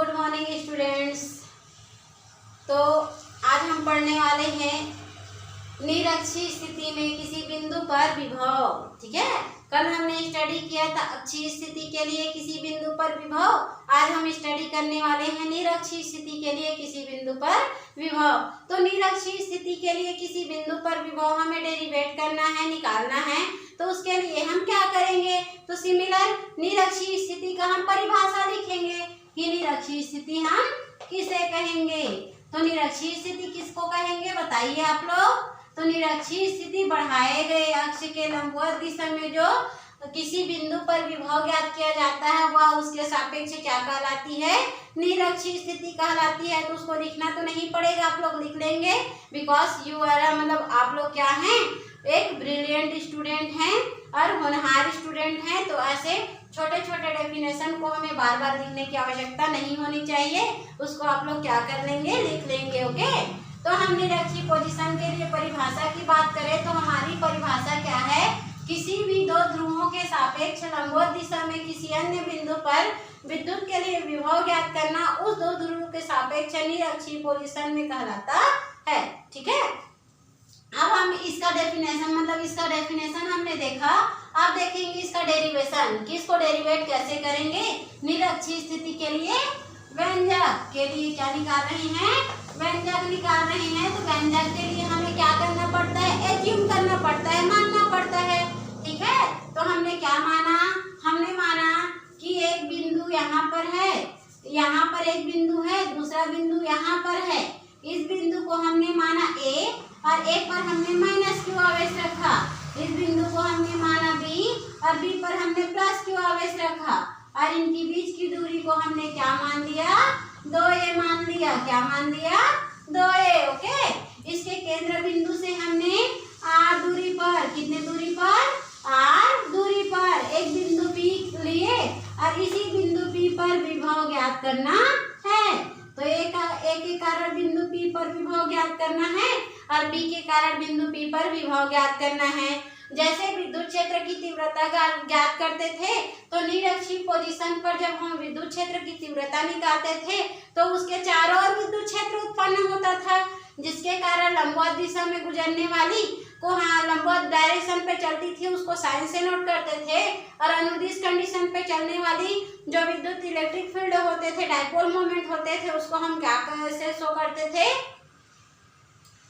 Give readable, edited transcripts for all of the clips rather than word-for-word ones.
Good morning students. तो आज हम पढ़ने वाले हैं निरक्षीय स्थिति में किसी बिंदु पर विभव। ठीक है, कल हमने स्टडी किया था अक्षीय स्थिति के लिए किसी बिंदु पर विभव। आज हम स्टडी करने वाले हैं निरक्षीय स्थिति के लिए किसी बिंदु पर विभव। तो निरक्षीय स्थिति के लिए किसी बिंदु पर विभव हमें डेरिवेट करना है, निकालना है। तो उसके लिए हम क्या करेंगे, तो सिमिलर निरक्षीय स्थिति का हम परिभाषा लिखेंगे कि निरक्षीय स्थिति हम किसे कहेंगे। तो निरक्षीय स्थिति किसको कहेंगे बताइए आप लोग। तो निरक्षीय स्थिति बढ़ाए गए अक्ष के लंबवत दिशा में जो किसी बिंदु पर विभव ज्ञात किया जाता है वह उसके सापेक्ष क्या कहलाती है, निरक्षीय स्थिति कहलाती है। तो उसको लिखना तो नहीं पड़ेगा, आप लोग लिख लेंगे बिकॉज यू आर मतलब आप लोग क्या हैं, एक ब्रिलियंट स्टूडेंट हैं और होनहार स्टूडेंट हैं। तो ऐसे छोटे छोटे डेफिनेशन को हमें बार बार लिखने की आवश्यकता नहीं होनी चाहिए, उसको आप लोग क्या कर लेंगे, लिख लेंगे। ओके, तो हम निरक्षीय पोजीशन के लिए परिभाषा की बात करें तो हमारी परिभाषा क्या है, किसी भी दो ध्रुवों के सापेक्ष लंबवत दिशा में किसी अन्य बिंदु पर विद्युत के लिए विभव ज्ञात करना उस दो ध्रुवों के सापेक्ष निरक्षीय पोजीशन में कहलाता है। ठीक है, अब हम इसका डेफिनेशन हमने देखा। अब देखेंगे इसका डेरिवेशन कि इसको डेरिवेट कैसे करेंगे। निरक्षीय स्थिति के लिए व्यंजक के लिए क्या निकाल रहे हैं, व्यंजक निकाल रहे हैं। तो व्यंजक के लिए हमें क्या करना पड़ता है, एज्यूम करना पड़ता है, मानना पड़ता है। ठीक है, तो हमने क्या माना, हमने माना कि एक बिंदु यहाँ पर है, यहाँ पर एक बिंदु है, दूसरा बिंदु यहाँ पर है। इस बिंदु को हमने माना ए और ए पर हमने माइनस क्यू आवेश रखा। इस बिंदु को हमने माना बी और बी पर हमने प्लस क्यू आवेश रखा और इनकी बीच की दूरी को हमने क्या मान लिया, 2a मान लिया। क्या मान लिया, 2a। ओके, इसके केंद्र बिंदु से हमने r दूरी पर, कितने दूरी पर, r दूरी पर एक बिंदु P लिए और इसी बिंदु P पर विभव ज्ञात करना है। तो ए के कारण बिंदु P पर विभव ज्ञात करना है और B के कारण बिंदु P पर विभव ज्ञात करना है। जैसे विद्युत क्षेत्र की तीव्रता ज्ञात करते थे तो निरक्षीय पोजीशन पर जब हम विद्युत क्षेत्र की तीव्रता निकालते थे तो उसके चारों ओर विद्युत क्षेत्र उत्पन्न होता था, जिसके कारण लंबवत दिशा में गुजरने वाली को लंबवत डायरेक्शन पे चलती थी उसको साइन से नोट करते थे और अनुदिश कंडीशन पे चलने वाली जो विद्युत इलेक्ट्रिक फील्ड होते थे, डायपोल मोमेंट होते थे, उसको हम क्या से शो करते थे,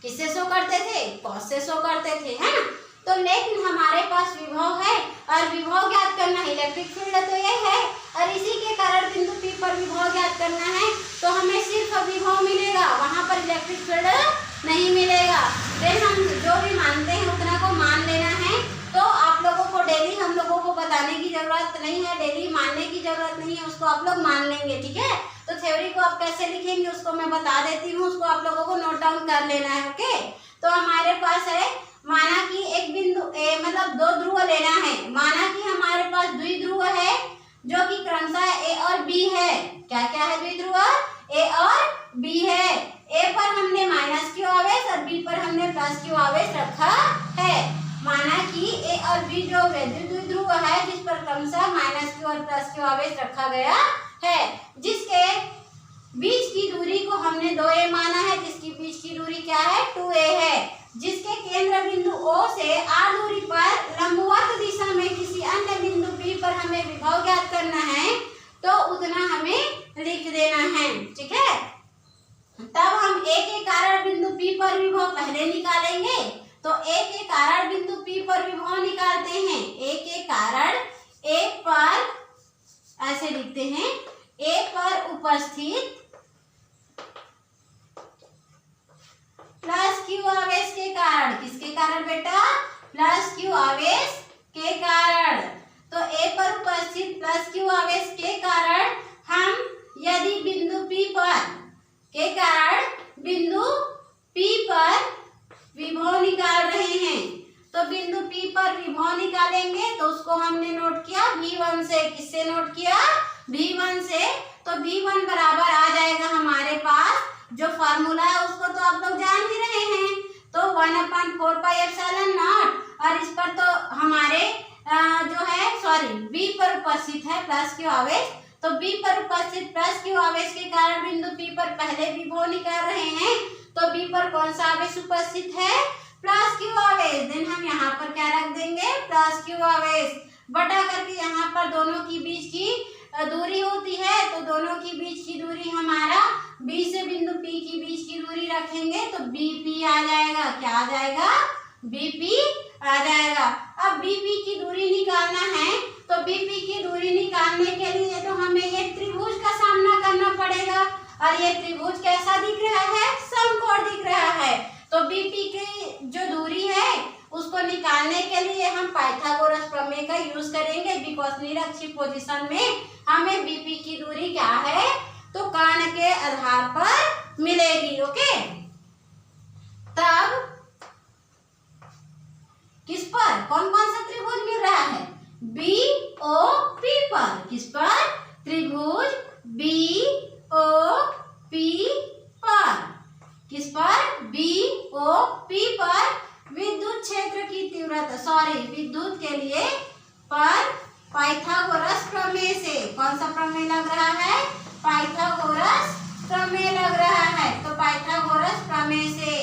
किससे शो करते थे, कॉस से शो करते थे, है ना। तो लेकिन हमारे पास विभव है और विभव ज्ञात करना है, इलेक्ट्रिक फील्ड तो ये है और इसी के कारण बिंदु P पर विभव ज्ञात करना है। तो हमें सिर्फ विभव मिलेगा, वहां पर इलेक्ट्रिक फील्ड नहीं मिलेगा। फिर हम जो भी मानते हैं उतना को मान लेना है। तो आप लोगों को डेली हम लोगों को बताने की जरूरत नहीं है, डेली मानने की जरूरत नहीं है, उसको आप लोग मान लेंगे। ठीक है, तो थ्योरी को आप कैसे लिखेंगे उसको मैं बता देती हूँ, उसको आप लोगों को नोट डाउन कर लेना है। ओके, तो हमारे पास है, माना कि एक बिंदु ए मतलब दो ध्रुव लेना है। माना कि हमारे पास द्विध्रुव है जो कि क्रमशः ए और बी है। क्या क्या है द्विध्रुव, ए और बी है। ए पर हमने माइनस क्यू आवेश और बी पर हमने प्लस क्यू आवेश रखा है। माना कि ए और बी जो द्विध्रुव है जिस पर क्रमशः माइनस क्यू और प्लस क्यू आवेश रखा गया है, जिसके बीच की दूरी को हमने 2a माना है, जिसकी बीच की दूरी क्या है, 2a है। जिसके केंद्र बिंदु O से r दूरी पर लंबवत दिशा में किसी अन्य बिंदु P पर हमें विभव ज्ञात करना है तो उतना हमें लिख देना है। ठीक है, तब हम A के कारण बिंदु P पर विभव पहले निकालेंगे। तो A के कारण बिंदु P पर विभव निकालते हैं। A के कारण A पर ऐसे लिखते हैं, A पर उपस्थित प्लस क्यू आवेश के कारण, किसके कारण बेटा, प्लस क्यू आवेश के कारण। तो ए पर उपस्थित प्लस क्यू आवेश के कारण हम यदि बिंदु P पर के कारण बिंदु P पर विभव निकाल रहे हैं तो बिंदु P पर विभव निकालेंगे तो उसको हमने नोट किया V1 से। किससे नोट किया, V1 से। तो V1 बराबर आ जाएगा हमारे पास, जो फार्मूला है उसको तो आप लोग जान ही रहे हैं, तो 1/4πε0 और इस पर तो हमारे जो है सॉरी V पर उपस्थित है प्लस क्यू आवेश, तो बी पर उपस्थित प्लस क्यू आवेश के कारण बिंदु पी पर पहले विभव निकाल रहे हैं, तो बी पर कौन सा आवेश उपस्थित है, प्लस क्यू आवेश। देन हम यहाँ पर क्या रख देंगे, प्लस क्यू आवेश बटा करके यहाँ पर दोनों की बीच की दूरी होती है, तो दोनों की बीच की दूरी हमारा बी से बिंदु पी की बीच की दूरी रखेंगे तो बीपी आ जाएगा। क्या आ जाएगा, बीपी आ जाएगा। अब बीपी की दूरी निकालना है, तो बीपी की दूरी निकालने के लिए तो हमें ये त्रिभुज का सामना करना पड़ेगा, और ये त्रिभुज कैसा दिख रहा है, समकोण दिख रहा है। तो बीपी की जो दूरी है उसको निकालने के लिए हम पाइथागोरस प्रमेय का यूज करेंगे, बिकॉज निरक्षीय पोजीशन में हमें बीपी की दूरी क्या है, तो कर्ण के आधार पर मिलेगी। ओके, तब किस पर कौन कौन सा त्रिभुज मिल रहा है, बी ओ पी पर। किस पर, त्रिभुज बी ओ पी पर। किस पर, बी ओ पी पर विद्युत क्षेत्र की तीव्रता विद्युत के लिए पर पाइथागोरस प्रमेय से, कौन सा प्रमेय लग रहा है, पाइथागोरस प्रमेय लग रहा है। तो पाइथागोरस प्रमेय से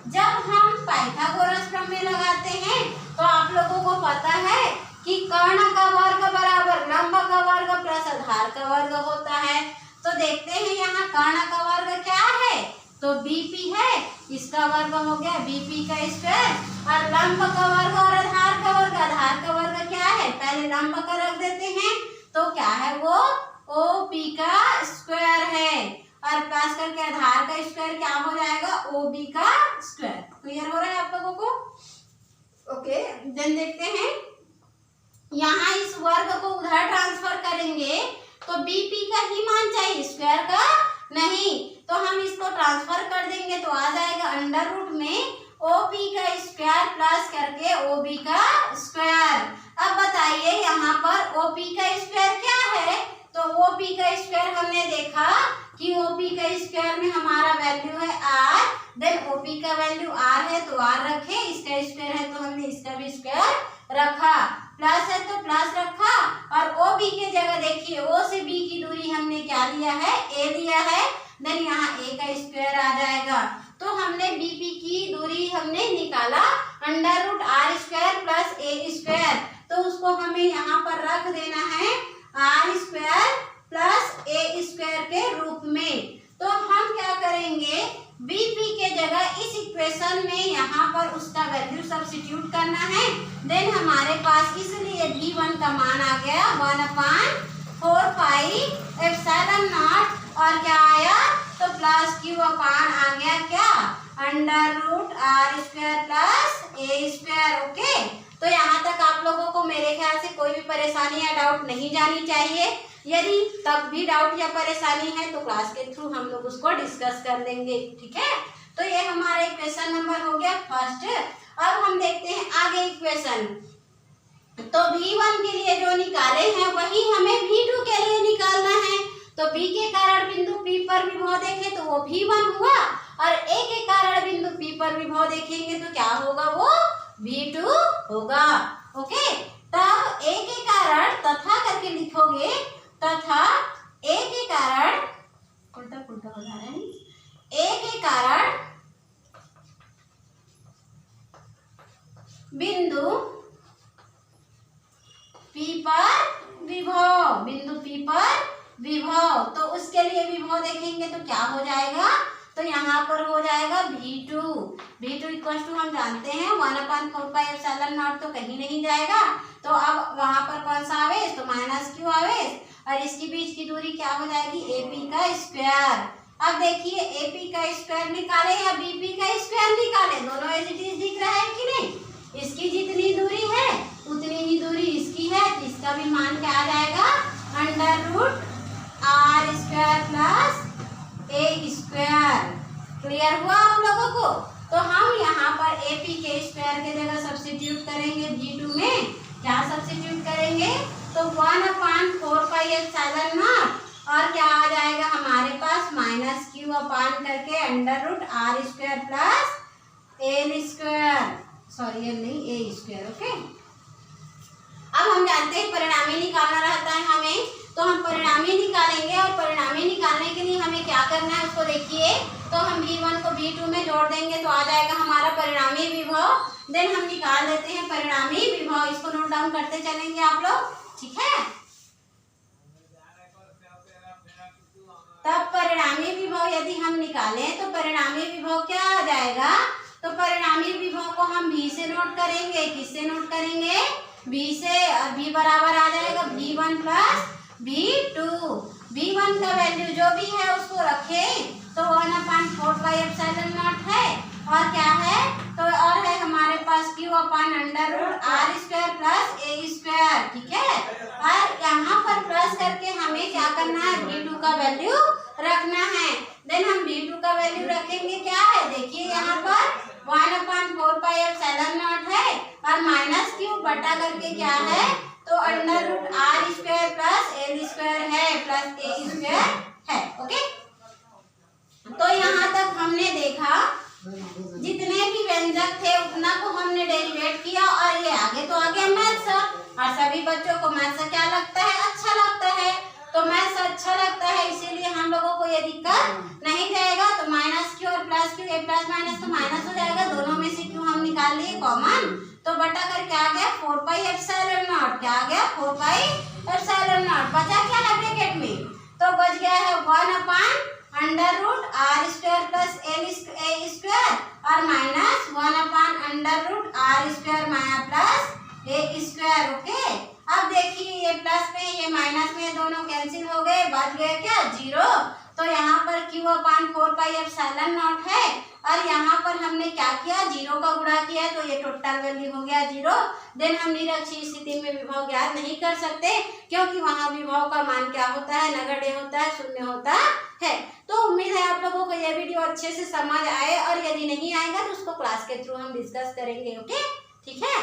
जब हम पाइथागोरस प्रमेय लगाते हैं तो आप लोगों को पता है कि कर्ण का वर्ग बराबर लंब का वर्ग प्लस आधार का वर्ग होता है। तो देखते हैं यहाँ कर्ण का वर्ग क्या है, तो बीपी है, इसका वर्ग हो गया बीपी का स्क्वायर, और लंब का वर्ग और आधार का वर्ग क्या है, पहले लंब का रख देते हैं, तो क्या है वो ओपी का स्क्वायर है, और प्लस करके आधार का स्क्वायर क्या हो जाएगा, ओबी का स्क्वायर। क्लियर हो रहा है आप लोगों को? ओके, देन देखते हैं यहाँ इस वर्ग को उधर ट्रांसफर करेंगे तो बीपी का ही मान चाहिए, स्क्वायर का नहीं, तो हम इसको ट्रांसफर कर देंगे तो आ जाएगा अंडर रूट में ओपी का स्क्वायर प्लस करके ओबी का स्क्वायर। अब बताइए यहाँ पर ओपी का स्क्वायर क्या है, तो ओपी का स्क्वायर हमने देखा कि ओपी का स्क्वायर में हमारा वैल्यू है आर, देन ओपी का वैल्यू आर है तो आर रखे, इसका स्क्वायर है तो हमने इसका भी स्क्वायर रखा, प्लस है तो प्लस रखा, और ओबी के जगह देखिए ओ से बी की दूरी हमने क्या लिया है, ए लिया है, देन यहाँ ए का स्क्वायर आ जाएगा। तो हमने बीपी की दूरी हमने निकाला under root R square plus A square, तो उसको हमें यहाँ पर रख देना है R square plus A square के रूप में। तो हम क्या करेंगे, बीपी के जगह इस इक्वेशन में यहाँ पर उसका वैल्यू सब्स्टिट्यूट करना है, देन हमारे पास इसलिए V1 का मान आ गया 1/4 पाई एप्सिलॉन नॉट, और क्या आया, तो प्लस क्यू अपान आ गया क्या, under root R square plus A square. Okay, तो यहाँ तक आप लोगों को मेरे ख्याल से कोई भी परेशानी या डाउट नहीं जानी चाहिए। यदि तब भी डाउट या परेशानी है तो क्लास के थ्रू हम लोग उसको डिस्कस कर लेंगे, ठीक है। तो ये हमारा इक्वेशन नंबर हो गया फर्स्ट। अब हम देखते हैं आगे इक्वेशन, तो V1 के लिए जो निकाले हैं वही हमें V2 के लिए निकालना है। तो B के कारण बिंदु P पर विभव देखें तो वो V1 हुआ, और A के कारण बिंदु P पर विभव देखेंगे तो क्या होगा, वो V2 होगा। ओके, तब A के कारण तथा करके लिखोगे, तथा A के कारण उल्टा पुल्टा बता रहे हैं, A के कारण बिंदु P पर विभव, बिंदु P पर विभव, तो उसके लिए विभव देखेंगे तो क्या हो जाएगा, तो यहाँ पर हो जाएगा V2 इक्वल टू हम जानते हैं 1/4 पाई एप्सिलॉन नॉट, तो कहीं नहीं जाएगा, तो अब वहां पर कौन सा आवेश, तो माइनस क्यू आवेश, और इसके बीच की दूरी क्या हो जाएगी, AP का स्क्वायर। अब देखिए AP का स्क्वायर निकाले या BP का स्क्वायर निकाले, दोनों एज इट इज दिख रहा है कि नहीं, इसकी जितनी दूरी है उतनी ही दूरी इसकी है, तो इसका भी मान क्या आ जाएगा, under root R square plus A square. Clear हुआ आप लोगों को? तो हम यहाँ पर AP के स्क्वायर के जगह सब्स्टिट्यूट करेंगे V2 में, क्या सब्स्टिट्यूट करेंगे, तो 1/4 पाई एप्सिलॉन नॉट, और क्या आ जाएगा हमारे पास माइनस क्यू अपान करके under root R square plus L square, sorry L नहीं ए स्क्वायर। ओके, अब हम जानते हैं परिणामी निकालना रहता है हमें, तो हम परिणामी निकाल करना है उसको देखिए। तो हम V1 को V2 में जोड़ देंगे तो आ जाएगा हमारा परिणामी विभव। देन हम निकाल देते हैं परिणामी विभव, इसको नोट डाउन करते चलेंगे आप लोग, ठीक है। तब परिणामी विभव यदि हम निकालें तो परिणामी विभव क्या आ जाएगा, तो परिणामी विभव को हम V से नोट करेंगे। किससे नोट करेंगे, V से, और V बराबर आ जाएगा V1 प्लस V2। V1 का वैल्यू जो भी है उसको रखें तो 1/4 पाई एप्सिलॉन नॉट है, और क्या है तो और है हमारे पास Q/√R² प्लस A², ठीक है। और यहाँ पर प्लस करके हमें क्या करना है, V2 का वैल्यू रखना है। देन हम V2 का वैल्यू रखेंगे, क्या है देखिए यहाँ पर 1/4 पाई एप्सिलॉन नॉट है, और माइनस Q बटा करके क्या है तो √R² प्लस L² है प्लस A² है, ओके। तो यहाँ तक हमने देखा जितने भी व्यंजक थे उतना को हमने डेरिवेट किया, और ये आगे तो आगे मैथ्स, और सभी बच्चों को मैथ्स क्या लगता है, अच्छा लगता है। तो मैथ्स अच्छा लगता है इसीलिए हम लोगों को ये दिक्कत नहीं जाएगा। तो माइनस Q और प्लस Q, ए प्लस माइनस तो माइनस हो जाएगा, दोनों में से Q हम निकाल लिए कॉमन, तो बटा कर क्या आ गया 4 पाई एप्सिलॉन नॉट, क्या आ गया 4 पाई एप्सिलॉन नॉट। बचा क्या है ब्रैकेट में, तो बच गया है 1/√R² प्लस A² और minus 1/√R² plus A², okay. अब देखिए ये प्लस में ये माइनस में दोनों कैंसिल हो गए, बच गए क्या 0। तो यहाँ पर Q/4 पाई एप्सिलॉन नॉट है, और यहाँ पर हमने क्या किया 0 का गुणा किया, तो ये टोटल वैल्यू हो गया 0। देन हम निरक्षीय स्थिति में विभव ज्ञात नहीं कर सकते क्योंकि वहाँ विभव का मान क्या होता है, नगण्य होता है, शून्य होता है। तो उम्मीद है आप लोगों को यह वीडियो अच्छे से समझ आए, और यदि नहीं आएगा तो उसको क्लास के थ्रू हम डिस्कस करेंगे, ओके, ठीक है।